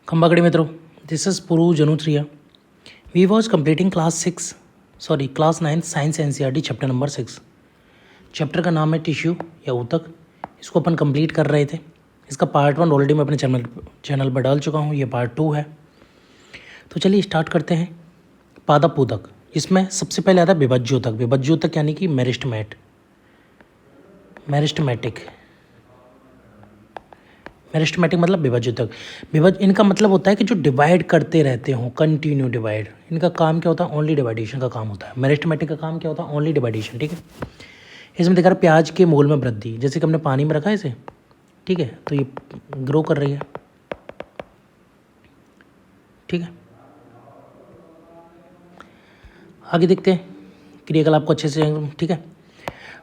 Kambagadi Mitro, this is Puru Janutriya. We was completing class 9 Science NCERT chapter number 6. Chapter का नाम है tissue या ऊतक. इसको अपन कंप्लीट कर रहे थे. इसका पार्ट 1 ऑलरेडी मैं अपने चैनल पर डाल चुका हूँ. ये पार्ट 2 है. तो चलिए स्टार्ट करते हैं. पादप ऊतक. इसमें सबसे पहले आता है विभज्योतक. विभज्योतक यानी कि मेरिस्टेमेटिक मतलब विभज्योतक. इनका मतलब होता है कि जो डिवाइड करते रहते हो, कंटिन्यू डिवाइड. इनका काम क्या होता है? ओनली डिवाइडेशन का काम होता है. मेरिस्टेमेटिक का काम क्या होता है? ओनली डिवाइडेशन. ठीक है. इसमें देखा प्याज के मोल में वृद्धि. जैसे कि हमने पानी में रखा है इसे, ठीक है, तो ये ग्रो कर रही है. ठीक है, आगे देखते हैं क्रियाकलाप को अच्छे से. ठीक है,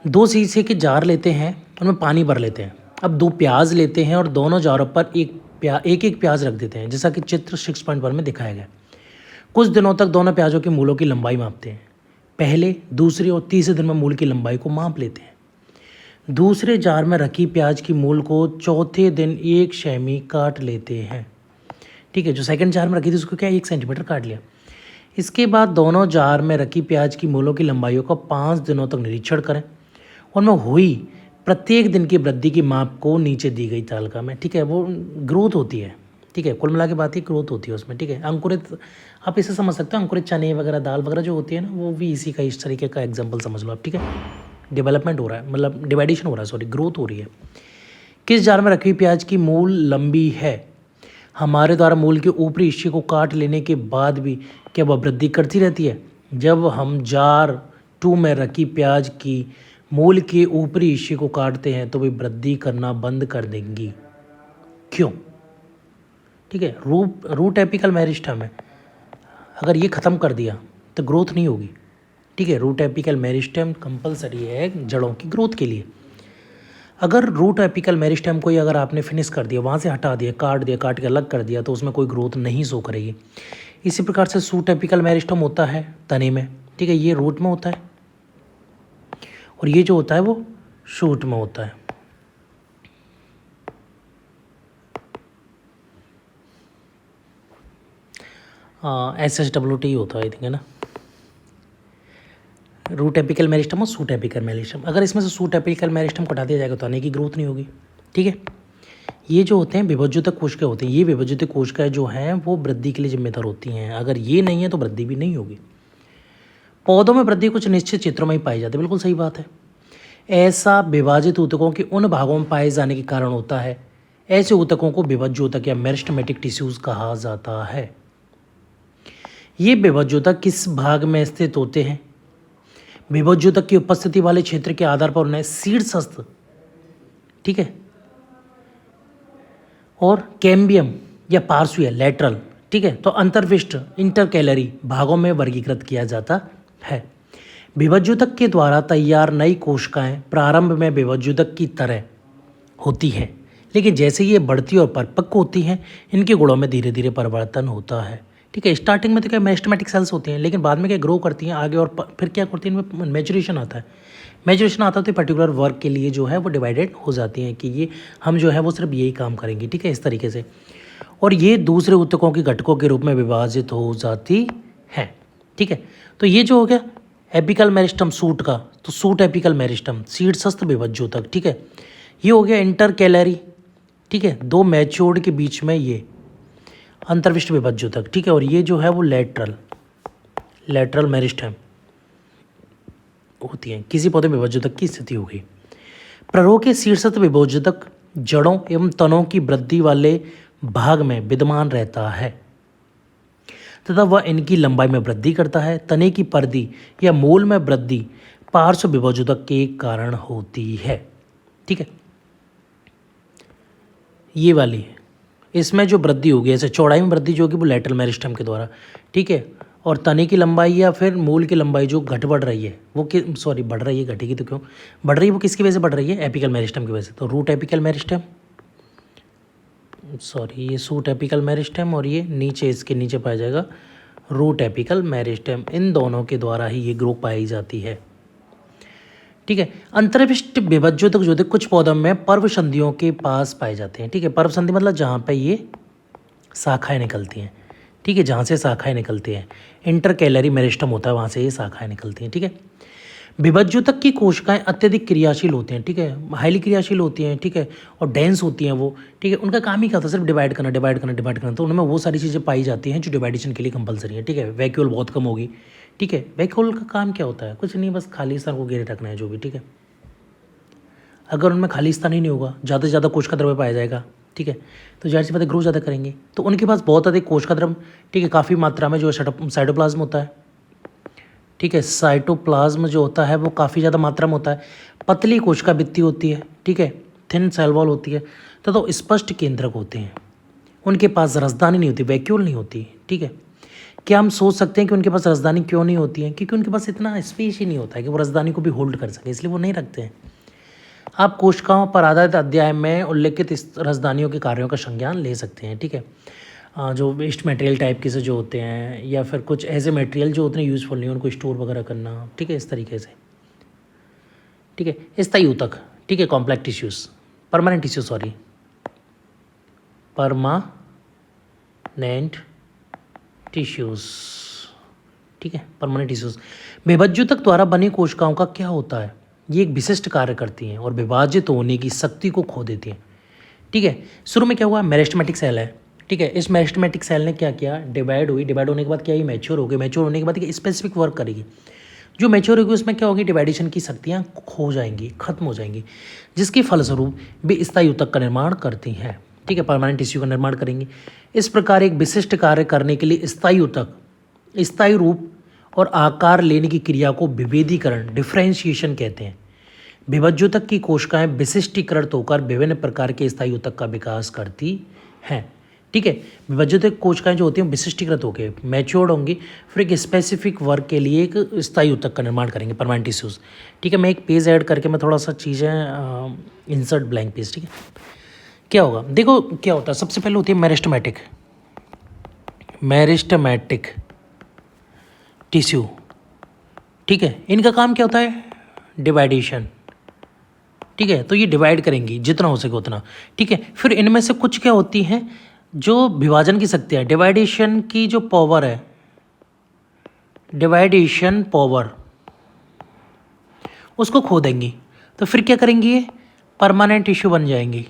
2 शीशे के जार लेते हैं, उनमें पानी भर लेते हैं. अब 2 प्याज लेते हैं और दोनों जारों पर एक प्याज रख देते हैं, जैसा कि चित्र 6.1 में दिखाया गया. कुछ दिनों तक दोनों प्याजों के मूलों की लंबाई मापते हैं. पहले, दूसरे और तीसरे दिन में मूल की लंबाई को माप लेते हैं. दूसरे जार में रखी प्याज की मूल को चौथे दिन 1 सेमी काट लेते हैं. ठीक है, जो सेकंड जार में रखी थी उसको क्या 1 सेंटीमीटर काट लिया. इसके बाद दोनों जार में रखी प्याज की मूलों की लंबाइयों का 5 दिनों तक निरीक्षण करें. उनमें हुई प्रत्येक दिन की वृद्धि की माप को नीचे दी गई तालिका में. ठीक है, वो ग्रोथ होती है. ठीक है, कुल मिला के बात ही ग्रोथ होती है उसमें. ठीक है, अंकुरित आप इसे समझ सकते हो. अंकुरित चने वगैरह, दाल वगैरह जो होती है ना, वो भी इसी का, इस तरीके का एग्जाम्पल समझ लो आप. ठीक है, डेवलपमेंट हो रहा है, मतलब डिवाइडेशन हो रहा है, सॉरी, ग्रोथ हो रही है. किस जार में रखी हुई प्याज की मूल लंबी है? हमारे द्वारा मूल के ऊपरी हिस्से को काट लेने के बाद भी क्या वह वृद्धि करती रहती है? जब हम जार 2 में रखी प्याज की मूल के ऊपरी हिस्से को काटते हैं तो वे वृद्धि करना बंद कर देंगी. क्यों? ठीक है, रूट एपिकल मेरिस्टेम है. अगर ये ख़त्म कर दिया तो ग्रोथ नहीं होगी. ठीक है, रूट एपिकल मेरिस्टेम कंपलसरी है जड़ों की ग्रोथ के लिए. अगर रूट एपिकल मेरिस्टेम को ही अगर आपने फिनिश कर दिया, वहाँ से हटा दिया, काट के अलग कर दिया, तो उसमें कोई ग्रोथ नहीं शो करेगी. इसी प्रकार से सूट एपिकल मेरिस्टेम होता है तने में. ठीक है, ये रूट में होता है और ये जो होता है वो शूट में होता है. SHWT होता है, आई थिंक, है ना. रूट एपिकल मेरिस्टेम और सूट एपिकल मेरिस्टेम. अगर इसमें से सूट एपिकल मेरिस्टेम को हटा दिया जाएगा तो तने की ग्रोथ नहीं होगी. ठीक है, ये जो होते हैं विभज्योतक कोशिकाएं होती हैं. ये विभज्योतक कोशिकाएं जो हैं वो वृद्धि के लिए जिम्मेदार होती हैं. अगर ये नहीं है तो वृद्धि भी नहीं होगी. पौधों में वृद्धि कुछ निश्चित क्षेत्रों में ही पाई जाती है. बिल्कुल सही बात है. ऐसा विभाजित ऊतकों के उन भागों में पाए जाने के कारण होता है. ऐसे ऊतकों को विभज्योतक या मेरिस्टेमेटिक टिश्यूज कहा जाता है. ये विभज्योतक किस भाग में स्थित होते हैं? विभज्योतक की उपस्थिति वाले क्षेत्र के आधार पर उन्हें शीर्षस्थ, ठीक है, और कैम्बियम या पार्श्वीय, लैटरल, ठीक है, तो अंतर्विष्ट, इंटरकैलरी भागों में वर्गीकृत किया जाता है. विभज्योतक के द्वारा तैयार नई कोशिकाएं प्रारंभ में विभज्योतक की तरह होती हैं, लेकिन जैसे ये बढ़ती और परिपक्व होती हैं इनके गुणों में धीरे धीरे परिवर्तन होता है. ठीक है, स्टार्टिंग में तो क्या मेरिस्टेमेटिक सेल्स होती हैं, लेकिन बाद में क्या ग्रो करती हैं आगे, और फिर क्या करती हैं, इनमें मैच्योरेशन आता है. मैच्योरेशन आता है तो पर्टिकुलर वर्क के लिए जो है वो डिवाइडेड हो जाती हैं कि ये हम जो है वो सिर्फ यही काम करेंगे. ठीक है, इस तरीके से. और ये दूसरे ऊतकों के घटकों के रूप में विभाजित हो जाती हैं. ठीक है, तो ये जो हो गया एपिकल मेरिस्टम सूट का, तो सूट एपिकल मेरिस्टम, शीर्षस्थ विभज्योतक. ठीक है, ये हो गया इंटरकैलरी. ठीक है, 2 मैच्योर्ड के बीच में ये अंतर्विष्ट विभज्योतक. ठीक है, और ये जो है वो लैटरल मेरिस्टेम होती है. किसी पौधे में विभज्योतक की स्थिति हो गई. प्ररोह के शीर्षस्थ विभज्योतक जड़ों एवं तनों की वृद्धि वाले भाग में विद्यमान रहता है तथा वह इनकी लंबाई में वृद्धि करता है. तने की परिधि या मूल में वृद्धि पार्श्व विभज्योतक के कारण होती है. ठीक है, ये वाली है. इसमें जो वृद्धि होगी, ऐसे चौड़ाई में वृद्धि जो होगी वो लैटरल मेरिस्टेम के द्वारा. ठीक है, और तने की लंबाई या फिर मूल की लंबाई जो बढ़ रही है वो बढ़ रही है, घटेगी तो क्यों बढ़ रही है, वो किसकी वजह से बढ़ रही है? एपिकल मेरिस्टेम की वजह से. तो रूट एपिकल मेरिस्टेम, ये सूट एपिकल मेरिस्टेम, और ये नीचे, इसके नीचे पाया जाएगा रूट एपिकल मेरिस्टेम. इन दोनों के द्वारा ही ये ग्रो पाई जाती है. ठीक है, अंतर्विष्ट विभज्योतक जो कुछ पौधों में पर्व संधियों के पास पाए जाते हैं. ठीक है, पर्व संधि मतलब जहाँ पे ये शाखाएं निकलती हैं, ठीक है, जहाँ से शाखाएं निकलती हैं, इंटरकैलरी मेरिस्टम होता है, वहाँ से ये शाखाएं निकलती हैं, ठीक है। विभज्योतक की कोशिकाएं अत्यधिक क्रियाशील होती हैं, ठीक है, हाईली क्रियाशील होती हैं, ठीक है, और डेंस होती हैं वो, ठीक है। उनका काम ही क्या होता है, सिर्फ डिवाइड करना, डिवाइड करना, डिवाइड करना। तो उनमें वो सारी चीज़ें पाई जाती हैं जो डिवाइडेशन के लिए कंपलसरी है, ठीक है। वैक्यूल बहुत कम होगी, ठीक है। वैक्यूल का काम क्या होता है, कुछ नहीं, बस खाली स्थान को घेरे रखना है जो भी, ठीक है। अगर उनमें खाली स्थान ही नहीं होगा, ज़्यादा से ज़्यादा कोशिका द्रव्य पाया जाएगा, ठीक है, तो जाहिर सी बात है ग्रो ज़्यादा करेंगे। तो उनके पास बहुत अधिक कोशिका द्रव्य, ठीक है, काफ़ी मात्रा में जो साइटोप्लाज्म होता है, ठीक है, साइटोप्लाज्म जो होता है वो काफ़ी ज़्यादा मात्रा में होता है। पतली कोशिका भित्ति होती है, ठीक है, थिन सेल वॉल होती है, तो स्पष्ट केंद्रक होते हैं। उनके पास रसदानी नहीं होती, वैक्यूल नहीं होती, ठीक है। क्या हम सोच सकते हैं कि उनके पास रसदानी क्यों नहीं होती है? क्योंकि उनके पास इतना स्पेस ही नहीं होता है कि वो रसदानी को भी होल्ड कर सके, इसलिए वो नहीं रखते हैं। आप कोशिकाओं पर आधारित अध्याय में उल्लेखित इस रसदानियों के कार्यों का संज्ञान ले सकते हैं, ठीक है। जो वेस्ट मटेरियल टाइप के से जो होते हैं, या फिर कुछ ऐसे मटेरियल जो उतने यूज़फुल नहीं, उनको स्टोर वगैरह करना, ठीक है, इस तरीके से, ठीक है। स्थायी ऊतक, ठीक है, complex tissues, permanent tissue, sorry, permanent tissues, ठीक है, परमानेंट टिश्यूज़। विभज्योतक द्वारा बनी कोशिकाओं का क्या होता है, ये एक विशिष्ट कार्य करती हैं और विभाजित होने की शक्ति को खो देती हैं, ठीक है। शुरू में क्या हुआ, मेरिस्टेमेटिक सेल है, ठीक है। इस मेरिस्टेमेटिक सेल ने क्या किया, डिवाइड हुई, डिवाइड होने के बाद क्या ही मैच्योर हो गई, मैच्योर होने के बाद स्पेसिफिक वर्क करेगी। जो मैच्योर होगी उसमें क्या होगी, डिवाइडेशन की शक्तियाँ खो जाएंगी, खत्म हो जाएंगी, जिसके फलस्वरूप वे स्थायी ऊतक का निर्माण करती हैं, ठीक है, परमानेंट टिश्यू का निर्माण करेंगी। इस प्रकार एक विशिष्ट कार्य करने के लिए स्थायी ऊतक स्थायी रूप और आकार लेने की क्रिया को विभेदीकरण, डिफ्रेंशिएशन कहते हैं। विभज्योतक की कोशिकाएं विशिष्टीकृत होकर विभिन्न प्रकार के स्थायी ऊतक का विकास करती हैं, ठीक है। विभज्योतक कोशिकाएं जो होती हैं विशिष्टीकृत होकर मैच्योर्ड होंगी, फिर एक स्पेसिफिक वर्क के लिए एक स्थायी ऊतक का निर्माण करेंगे, परमानेंट टिश्यूज़, ठीक है। मैं एक पेज ऐड करके मैं थोड़ा सा चीज़ें इंसर्ट ब्लैंक पेज, ठीक है। क्या होगा, देखो क्या होता है, सबसे पहले होती है मेरिस्टेमेटिक टिश्यू, ठीक है। इनका काम क्या होता है, डिवाइडेशन, ठीक है। तो ये डिवाइड करेंगी जितना हो सके उतना, ठीक है। फिर इनमें से कुछ क्या होती हैं जो विभाजन की शक्ति है, डिवाइडेशन की जो पावर है, डिवाइडेशन पावर, उसको खो देंगी। तो फिर क्या करेंगी, ये परमानेंट टिश्यू बन जाएंगी।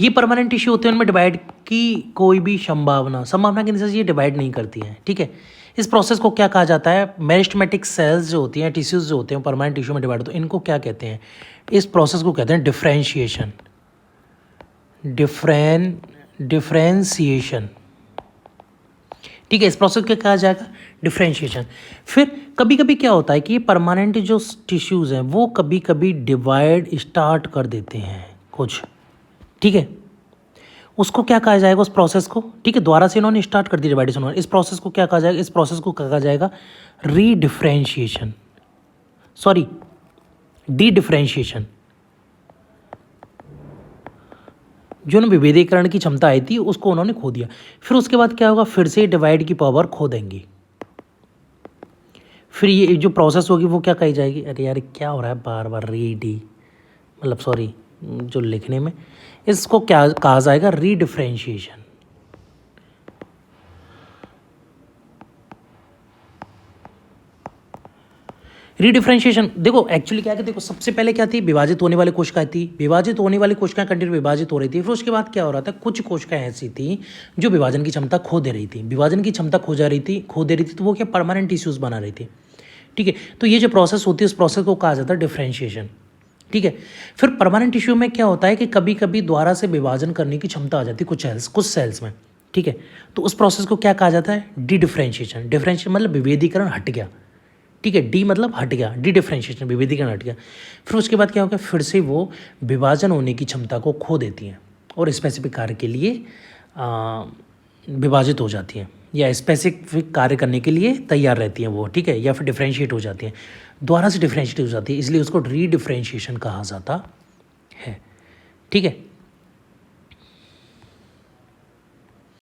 ये परमानेंट टिश्यू होते हैं, उनमें डिवाइड की कोई भी संभावना के निशान ये डिवाइड नहीं करती है, ठीक है। इस प्रोसेस को क्या कहा जाता है, मेरिस्टेमेटिक सेल्स जो होती हैं, टिश्यूज़ जो होते हैं परमानेंट टिश्यू में डिवाइड होते हैं, इनको क्या कहते हैं, इस प्रोसेस को कहते हैं डिफ्रेंशिएशन, डिफ्रेंशिएशन, ठीक है। इस प्रोसेस को कहा जाएगा डिफ्रेंशिएशन। फिर कभी कभी क्या होता है कि ये परमानेंट जो टिश्यूज़ हैं वो कभी कभी डिवाइड स्टार्ट कर देते हैं कुछ, ठीक है। उसको क्या कहा जाएगा, उस प्रोसेस को, ठीक है, दोबारा से इन्होंने स्टार्ट कर दी डिवाइडेशन। इस प्रोसेस को क्या कहा जाएगा, इस प्रोसेस को कहा जाएगा रीडिफ्रेंशिएशन, सॉरी डीडिफ्रेंशिएशन। जो ना विभेदीकरण की क्षमता आई थी उसको उन्होंने खो दिया। फिर उसके बाद क्या होगा, फिर से डिवाइड की पावर खो देंगी। फिर ये जो प्रोसेस होगी वो क्या कही जाएगी, अरे यार क्या हो रहा है बार बार, मतलब सॉरी जो लिखने में, इसको क्या कहा जाएगा, रीडिफ्रेंशिएशन। रीडिफ्रेंशिएशन देखो एक्चुअली क्या है, देखो सबसे पहले क्या थी, विभाजित होने वाली कोशिकाएं थी, विभाजित होने वाली कोशिकाएं कंटिन्यू विभाजित हो रही थी। फिर उसके बाद क्या हो रहा था, कुछ कोशिकाएं ऐसी थी जो विभाजन की क्षमता खो दे रही थी, विभाजन की क्षमता खो दे रही थी, तो वो क्या परमानेंट टिश्यूज बना रही थी, ठीक है। तो ये जो प्रोसेस होती है उस प्रोसेस को कहा जाता है डिफ्रेंशिएशन, ठीक है। फिर परमानेंट टिश्यू में क्या होता है कि कभी कभी दोबारा से विभाजन करने की क्षमता आ जाती है कुछ सेल्स में, ठीक है। तो उस प्रोसेस को क्या कहा जाता है, डी डिफ्रेंशिएशन। डिफ्रेंशिएशन मतलब विभेदीकरण हट गया, ठीक है, डी मतलब हट गया, डी डिफ्रेंशिएशन विभेदीकरण हट गया। फिर उसके बाद क्या होगा, फिर से वो विभाजन होने की क्षमता को खो देती हैं और स्पेसिफिक कार्य के लिए विभाजित हो जाती हैं या स्पेसिफिक कार्य करने के लिए तैयार रहती हैं वो, ठीक है, या फिर डिफ्रेंशिएट हो जाती हैं, दोबारा से डिफ्रेंशिएट हो जाती है, इसलिए उसको रीडिफ्रेंशिएशन कहा जाता है, ठीक है।